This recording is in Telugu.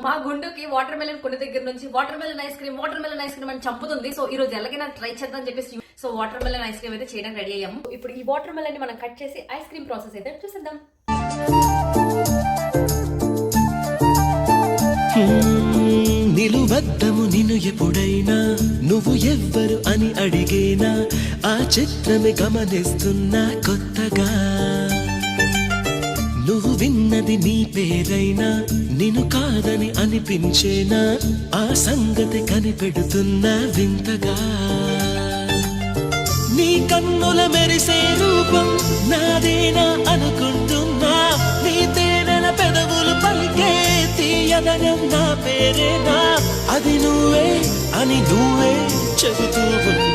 మా గుండుకి వాటర్ మెలన్ కొన్ని దగ్గర నుంచి వాటర్ మెలన్ ఐస్ క్రీమ్ అని చంపుతుంది. సో ఈ రోజు ఎలాగైనా ట్రై చేద్దాం చెప్పేసి so water melon ice cream అయితే చేయడానికి రెడీ అయ్యాము. ఇప్పుడు ఈ వాటర్ మెలన్ ని మనం కట్ చేసి ఐస్ క్రీమ్ ప్రాసెస్ అయితే చూసేద్దాం. నిలువద్దము నిన్ను ఎప్పుడైనా నువ్వు ఎవ్వరు అని అడిగేనా ఆ చిత్రమే గమనిస్తున్నా కొత్తగా నువ్వు విన్నది నీ పేరైనా నిన్ను కాదని అనిపించేనా ఆ సంగతి కనిపెడుతున్నా వింతగా నీ కన్నుల మెరిసే రూపం నాదేనా అనుకుంటున్నా నీ తేనెల పెదవులు పలికే తీయదనం నా పేరేనా అది నువ్వే అని నువ్వే చెబుతూ ఉన్నా